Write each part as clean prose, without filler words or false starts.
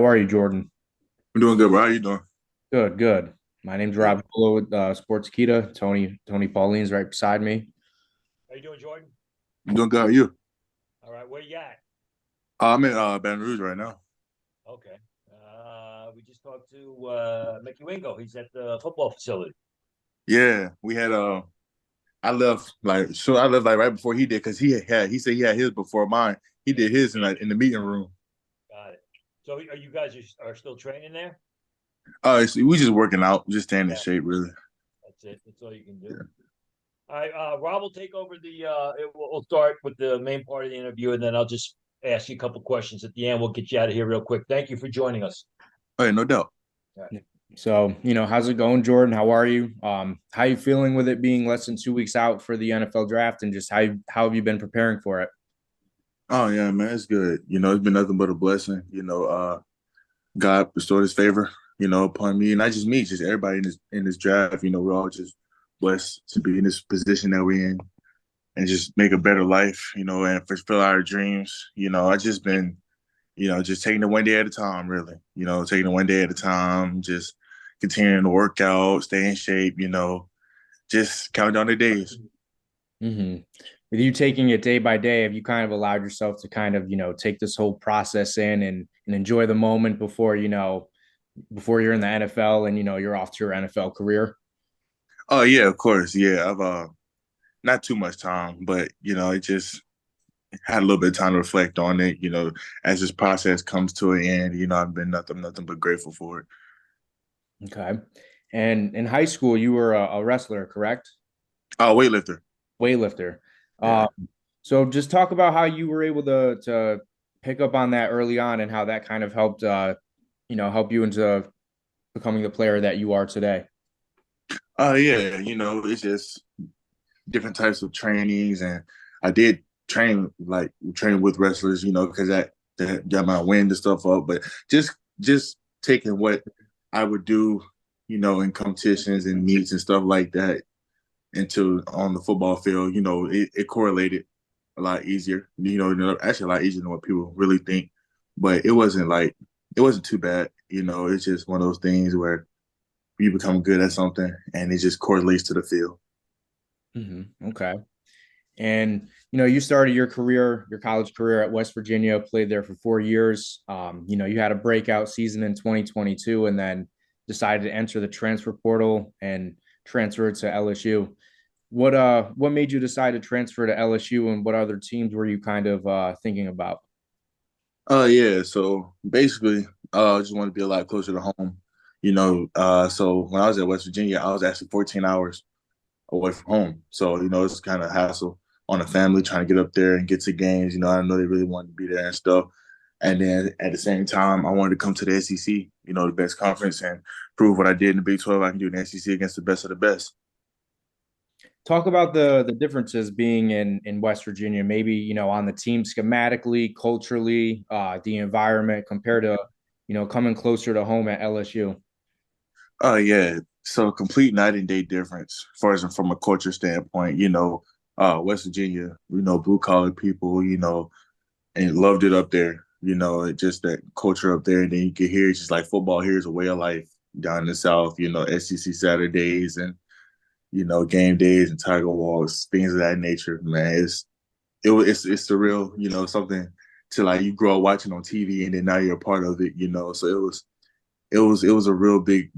How are you, Jordan? I'm doing good, bro. How you doing? Good, good. My name's Good. Rob Gullo with Sportskeeda. Tony Pauline's right beside me. How you doing, Jordan? I'm doing good. How are you? All right, where you at? I'm in Baton Rouge right now. Okay. We just talked to Mickey Wingo. He's at the football facility. Yeah, we had I left like right before he did because he said he had his before mine. He did his in the meeting room. Got it. So, are you guys are still training there? We just working out, just staying in Yeah, shape, really. that's it. That's all you can do. Yeah. All right, Rob will take over the. We'll start with the main part of the interview, and then I'll just ask you a couple questions at the end. We'll get you out of here real quick. Thank you for joining us. Okay, no doubt. All right. So, how's it going, Jordan? How are you? How you feeling with it being less than 2 weeks out for the NFL draft, and just how have you been preparing for it? Oh yeah, man, it's good. It's been nothing but a blessing. God bestowed His favor, upon me, and not just me, just everybody in this draft. We're all just blessed to be in this position that we're in and just make a better life, and fulfill our dreams. I just been, just taking it one day at a time, really. Taking it one day at a time, just continuing to work out, stay in shape, just count down the days. hmm With you taking it day by day, have you kind of allowed yourself to kind of, take this whole process in and enjoy the moment before you're in the NFL and, you're off to your NFL career? Oh yeah, of course. Yeah. I've not too much time, but it just had a little bit of time to reflect on it, as this process comes to an end, I've been nothing but grateful for it. Okay. And in high school, you were a wrestler, correct? Oh, weightlifter. Weightlifter. Yeah. Um, so just talk about how you were able to pick up on that early on and how that kind of helped help you into becoming the player that you are today. Yeah, it's just different types of trainings, and I did train with wrestlers, because that got my wind and stuff up. But just taking what I would do, in competitions and meets and stuff like that into on the football field, it correlated a lot easier. Actually a lot easier than what people really think. But it wasn't too bad. It's just one of those things where you become good at something and it just correlates to the field. Okay. And you started your college career at West Virginia, played there for 4 years. You had a breakout season in 2022, and then decided to enter the transfer portal and transfer to LSU. What made you decide to transfer to LSU, and what other teams were you kind of thinking about? Yeah, so basically, I just want to be a lot closer to home. So when I was at West Virginia, I was actually 14 hours away from home. So, it's kind of hassle on the family trying to get up there and get to games. I know they really wanted to be there and stuff. And then at the same time, I wanted to come to the SEC, the best conference, and prove what I did in the Big 12 I can do in the SEC against the best of the best. Talk about the differences being in West Virginia, maybe on the team schematically, culturally, the environment compared to coming closer to home at LSU. Oh yeah. So complete night and day difference as far as from a culture standpoint, West Virginia, blue collar people, and loved it up there. It just that culture up there. And then you can hear it's just like football here is a way of life down in the South, SEC Saturdays and, game days and Tiger Walks, things of that nature, man. It's surreal, something to like you grow up watching on TV and then now you're a part of it, So it was a real big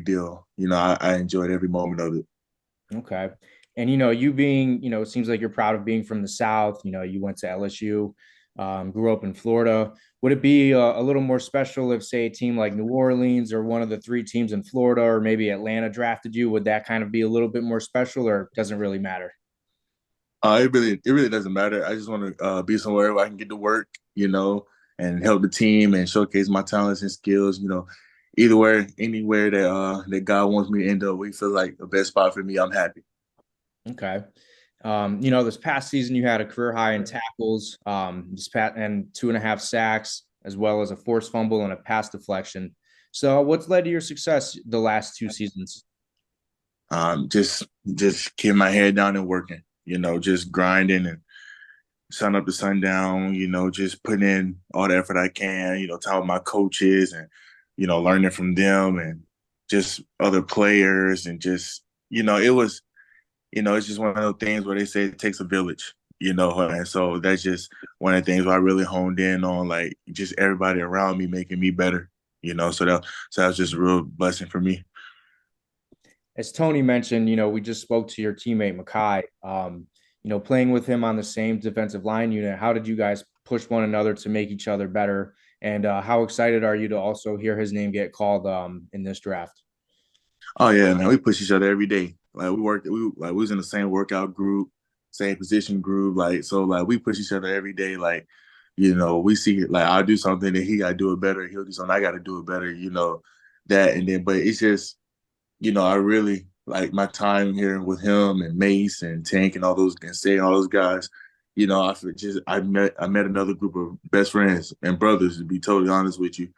deal. I enjoyed every moment of it. Okay. And you being, it seems like you're proud of being from the South. You went to LSU, grew up in Florida. Would it be a little more special if, say, a team like New Orleans or one of the three teams in Florida or maybe Atlanta drafted you? Would that kind of be a little bit more special, or doesn't really matter? It really doesn't matter. I just want to be somewhere where I can get to work, and help the team and showcase my talents and skills. Either way, anywhere that God wants me to end up, we feel like the best spot for me. I'm happy. Okay. This past season you had a career high in tackles, and 2.5 sacks, as well as a forced fumble and a pass deflection. So, what's led to your success the last 2 seasons? Just keeping my head down and working. Just grinding and sun up to sundown, just putting in all the effort I can, talking with my coaches and, learning from them and just other players and just, it was, it's just one of those things where they say it takes a village, and so that's just one of the things where I really honed in on, like, just everybody around me making me better, so that was just a real blessing for me. As Tony mentioned, we just spoke to your teammate Makai. Playing with him on the same defensive line unit, how did you guys push one another to make each other better? And how excited are you to also hear his name get called in this draft? Oh yeah, man, we push each other every day. Like we was in the same workout group, same position group. Like so, like we push each other every day. Like, we see like I'll do something and he got to do it better. He'll do something I got to do it better. That and then, but it's just, I really like my time here with him and Mace and Tank and all those and Say and all those guys. I feel just I met another group of best friends and brothers, to be totally honest with you.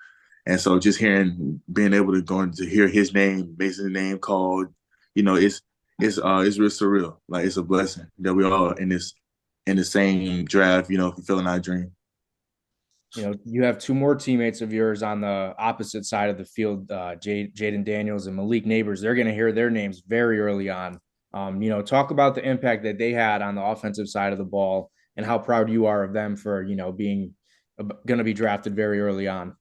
And so just being able to go and to hear his name, basically name called, it's real surreal. Like it's a blessing that we all in the same draft, fulfilling our dream. You have two more teammates of yours on the opposite side of the field, Jaden Daniels and Malik Neighbors. They're going to hear their names very early on. Talk about the impact that they had on the offensive side of the ball and how proud you are of them for, being going to be drafted very early on.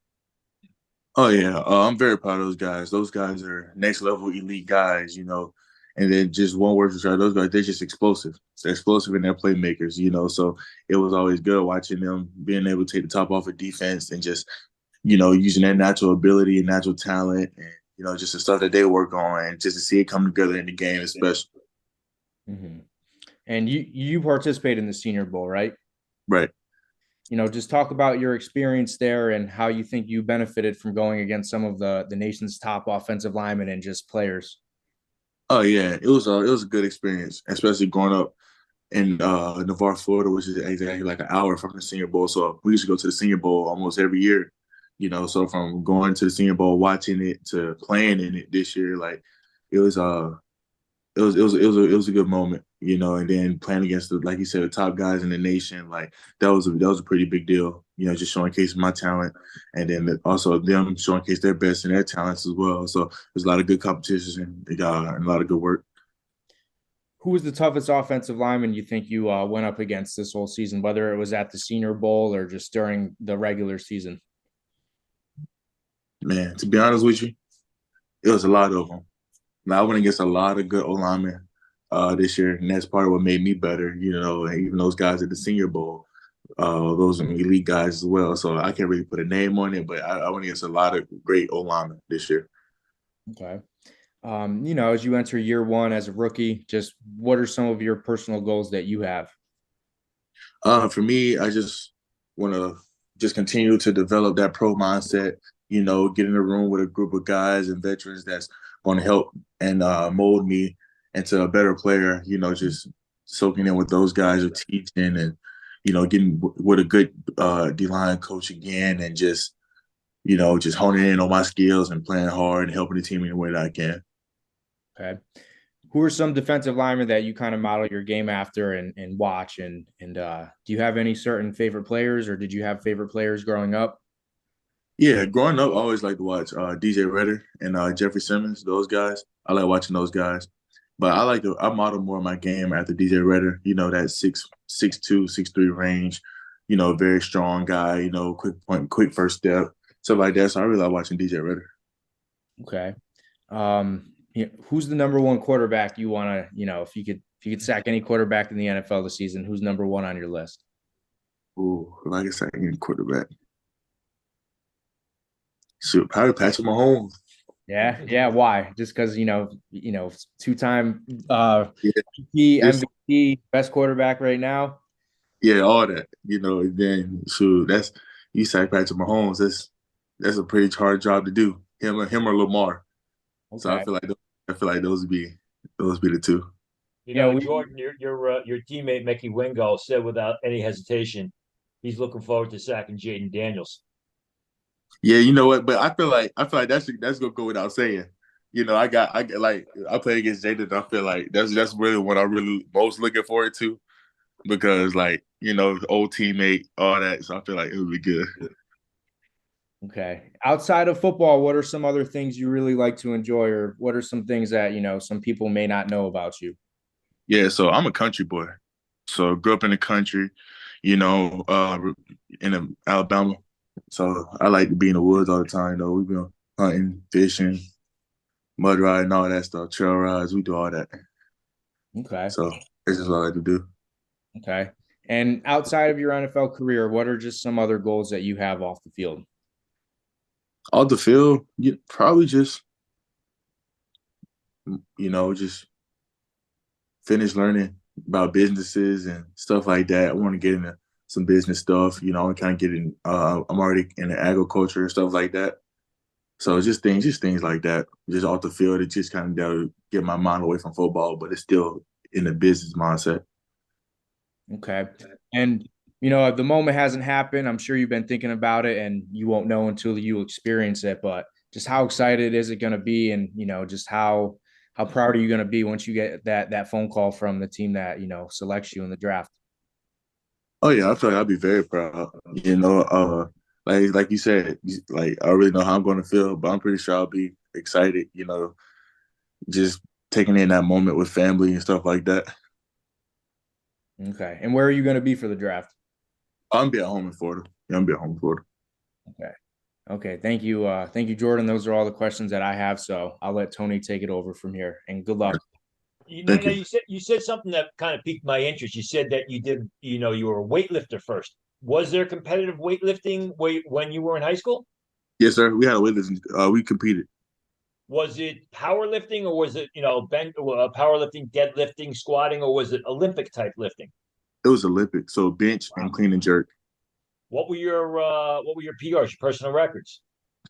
Oh yeah, I'm very proud of those guys. Those guys are next level elite guys, And then just one word to describe those guys, they're just explosive. They're explosive and they're playmakers, So it was always good watching them being able to take the top off of defense and just, using their natural ability and natural talent and just the stuff that they work on and just to see it come together in the game is special. Mm-hmm. And you participate in the Senior Bowl, right? Right. Just talk about your experience there and how you think you benefited from going against some of the nation's top offensive linemen and just players. Oh yeah, it was a good experience, especially growing up in Navarre, Florida, which is exactly like an hour from the Senior Bowl. So we used to go to the Senior Bowl almost every year. So from going to the Senior Bowl, watching it to playing in it this year, like it was it was a good moment, and then playing against the, like you said, the top guys in the nation, like that was a pretty big deal, just showcasing my talent, and then also them showcase their best and their talents as well. So there's a lot of good competitions and a lot of good work. Who was the toughest offensive lineman you think you went up against this whole season, whether it was at the Senior Bowl or just during the regular season? Man, to be honest with you, it was a lot of them. Now, I went against a lot of good O linemen this year, and that's part of what made me better. And even those guys at the Senior Bowl, those are elite guys as well. So I can't really put a name on it, but I went against a lot of great O linemen this year. Okay. As you enter year one as a rookie, just what are some of your personal goals that you have? For me, I just want to just continue to develop that pro mindset. Get in a room with a group of guys and veterans that's going to help and mold me into a better player. Just soaking in what those guys are teaching and getting with a good D line coach again, and just honing in on my skills and playing hard and helping the team in the way that I can. Okay. Who are some defensive linemen that you kind of model your game after and watch? And do you have any certain favorite players, or did you have favorite players growing up? Yeah, growing up, I always like to watch DJ Redder and Jeffrey Simmons. Those guys, I like watching those guys. But I model more of my game after DJ Redder. That 6'2", 6'3" range. Very strong guy. Quick point, quick first step, stuff like that. So I really like watching DJ Redder. Okay. Who's the number one quarterback you want to, if you could sack any quarterback in the NFL this season, who's number one on your list? Ooh, if I could say any quarterback, shoot, probably Patrick Mahomes. Yeah, yeah. Why? Just because two-time Yeah, MVP, best quarterback right now. yeah, all that. And then shoot, that's you say Patrick Mahomes. That's a pretty hard job to do. Him or Lamar. So Okay. I feel like those be the two. Jordan, your teammate Mickey Wingo said without any hesitation, he's looking forward to sacking Jaden Daniels. Yeah, you know what? But I feel like that's gonna go without saying. I play against Jaden. I feel like that's really what I'm really most looking forward to, because like old teammate, all that. So I feel like it would be good. Okay. Outside of football, what are some other things you really like to enjoy, or what are some things that, some people may not know about you? Yeah, so I'm a country boy. So grew up in the country, you know, uh, Alabama. So I like to be in the woods all the time. Though we've been hunting, fishing, mud riding, all that stuff, trail rides. We do all that. Okay. So it's just what I like to do. Okay. And outside of your NFL career, what are just some other goals that you have off the field? Off the field, you probably just just finish learning about businesses and stuff like that. I want to get into some business stuff. I'm kind of getting. I'm already in the agriculture and stuff like that. So just things like that, just off the field. It just kind of get my mind away from football, but it's still in the business mindset. Okay. And, the moment hasn't happened. I'm sure you've been thinking about it and you won't know until you experience it, but just how excited is it going to be? And, just how proud are you going to be once you get that phone call from the team that, selects you in the draft? Oh yeah, I feel like I'd be very proud. Like you said, like I already know how I'm going to feel, but I'm pretty sure I'll be excited. Just taking in that moment with family and stuff like that. Okay. And where are you going to be for the draft? I'm gonna be at home in Florida. Yeah, I'm gonna be at home in Florida. Okay. Okay. Thank you. Thank you, Jordan. Those are all the questions that I have. So I'll let Tony take it over from here, and good luck. Thank you. You said something that kind of piqued my interest. You said that you did, you were a weightlifter first. Was there competitive weightlifting when you were in high school? Yes, sir. We had a weightlifting. We competed. Was it powerlifting, or was it, powerlifting, deadlifting, squatting, or was it Olympic type lifting? It was Olympic, so bench and Wow. clean and jerk. What were your PRs, your personal records?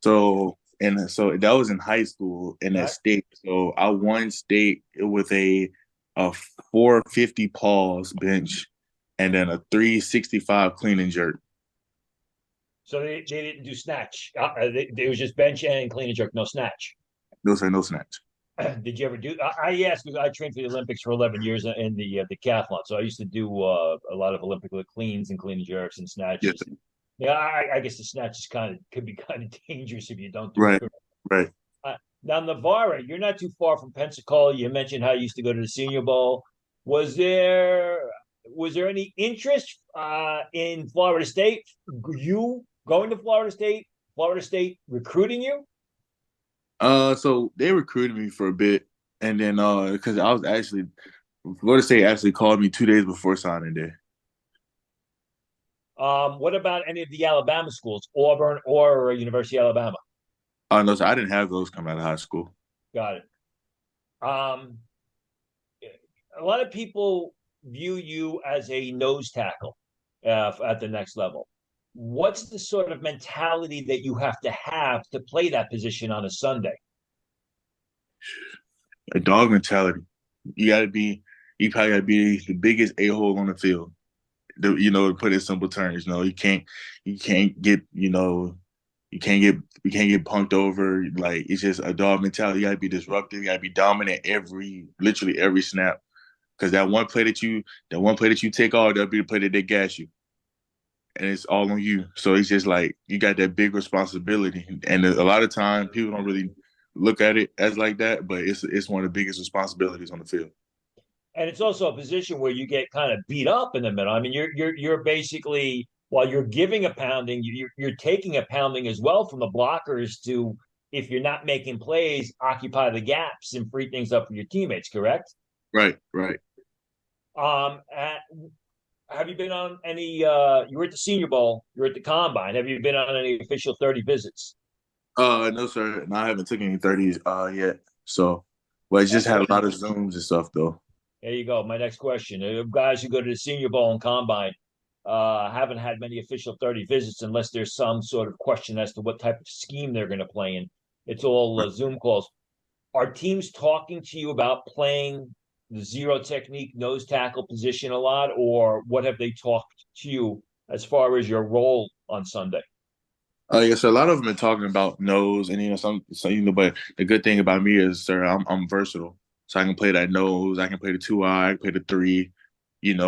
So that was in high school in All that right. state. So I won state with a 450 pause bench and then a 365 clean and jerk. So they didn't do snatch. It was just bench and clean and jerk, no snatch. No sir, no snatch. Did you ever do? I asked because I trained for the Olympics for 11 years in the decathlon, so I used to do a lot of Olympic cleans and clean and jerks and Yes, snatches. sir. Yeah, I guess the snatches could be kind of dangerous if you don't do it Right, correctly. right. Now, Navarra, you're not too far from Pensacola. You mentioned how you used to go to the Senior Bowl. Was there was there any interest in Florida State? You going to Florida State? Florida State recruiting you? So they recruited me for a bit, and then because I was actually Florida State actually called me 2 days before signing day. What about any of the Alabama schools, Auburn or University of Alabama? No, so I didn't have those come out of high school. Got it. Um, a lot of people view you as a nose tackle at the next level. What's the sort of mentality that you have to play that position on a Sunday? A dog mentality. You gotta be you probably gotta be the biggest a-hole on the field. To put it in simple terms. You can't get, you can't get punked over. Like it's just a dog mentality. You gotta be disruptive, you gotta be dominant literally every snap. Because that one play that you take off, that'll be the play that they gas you. And it's all on you. So it's just like you got that big responsibility. And a lot of time people don't really look at it as like that, but it's one of the biggest responsibilities on the field. And it's also a position where you get kind of beat up in the middle. I mean, you're basically, while you're giving a pounding, you're taking a pounding as well from the blockers to, if you're not making plays, occupy the gaps and free things up for your teammates. Correct? Right, right. Um, at, have you been on any? You were at the Senior Bowl. You were at the Combine. Have you been on any official 30 visits? No, sir. No, I haven't taken any 30s yet. So, well, I just That's had a what. lot of Zooms and stuff though. There you go. My next question: guys who go to the Senior Bowl and Combine haven't had many official 30 visits unless there's some sort of question as to what type of scheme they're going to play in. It's all Zoom calls. Are teams talking to you about playing the zero technique nose tackle position a lot, or what have they talked to you as far as your role on Sunday? Yeah, so a lot of them been talking about nose, and but the good thing about me is, sir, I'm versatile. So I can play that nose, I can play the 2 eye, I can play the three.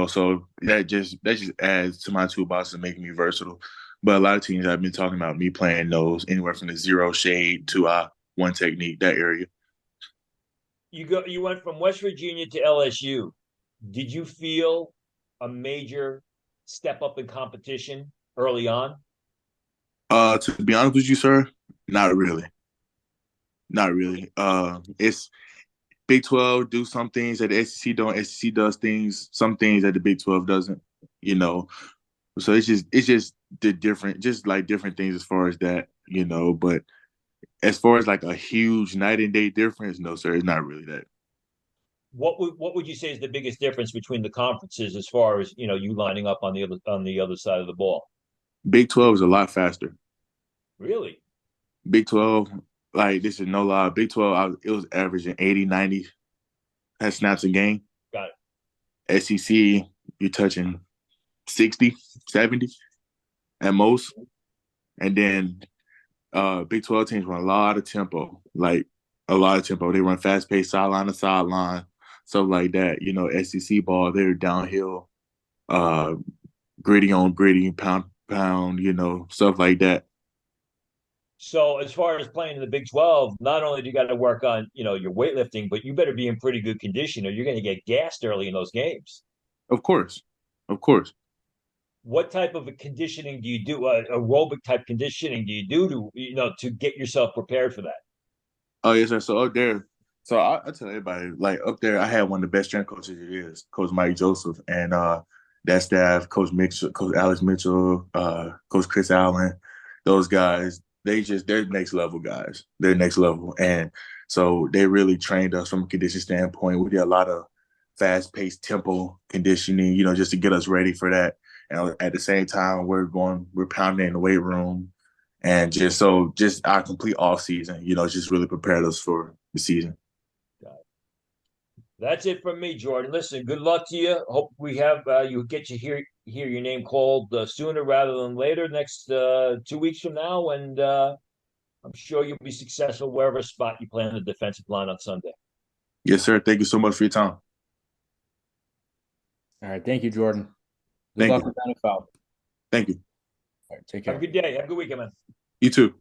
So that just adds to my toolbox and making me versatile. But a lot of teams have been talking about me playing those anywhere from the zero shade to one technique, that area. You went from West Virginia to LSU. Did you feel a major step up in competition early on? To be honest with you, sir, not really. Not really. It's Big 12 do some things that the SEC don't. SEC does some things that the Big 12 doesn't. You know, so it's just the different, just like different things as far as that. But as far as like a huge night and day difference, no, sir, it's not really that. What would you say is the biggest difference between the conferences as far as you lining up on the other side of the ball? Big 12 is a lot faster. Really? Big 12, like this is no lie. Big 12, it was averaging 80, 90 snaps a game. Got SEC, you're touching 60, 70 at most. And then Big 12 teams run a lot of tempo, like a lot of tempo. They run fast paced sideline to sideline, stuff like that. SEC ball, they're downhill, uh, gritty on gritty, pound, pound, stuff like that. So as far as playing in the Big 12, not only do you got to work on, your weightlifting, but you better be in pretty good condition or you're going to get gassed early in those games. Of course. Of course. What type of a conditioning do you do? Aerobic type conditioning do you do to get yourself prepared for that? Oh, yes, sir. So up there, so I tell everybody, like up there, I had one of the best strength coaches it is, Coach Mike Joseph, and that staff, Coach Mitchell, Coach Alex Mitchell, Coach Chris Allen, those guys, they're next level guys. They're next level, and so they really trained us from a condition standpoint. We did a lot of fast paced tempo conditioning, just to get us ready for that. And at the same time, we're pounding in the weight room and just our complete off season, just really prepared us for the season. That's it from me, Jordan. Listen, good luck to you. Hope we have you get to hear your name called sooner rather than later, next 2 weeks from now, and I'm sure you'll be successful wherever spot you play on the defensive line on Sunday. Yes, sir. Thank you so much for your time. All right. Thank you, Jordan. Good Thank luck you. with NFL. Thank you. All right. Take Have a care. good day. Have a good weekend, man. You too.